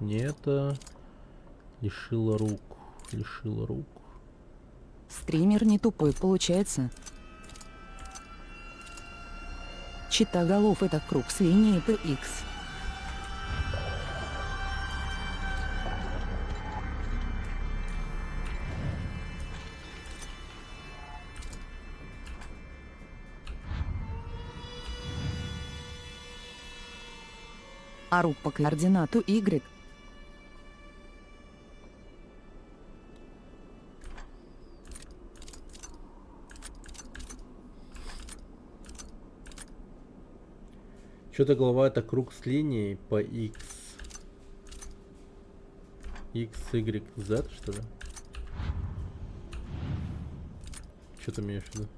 Не это. Лишила рук. Лишила рук. Стример не тупой получается. Читоголов — это круг с линией PX. А рук по координату Y. Что-то голова это круг с линией по X. X, Y, Z, что ли? Что ты имеешь в виду?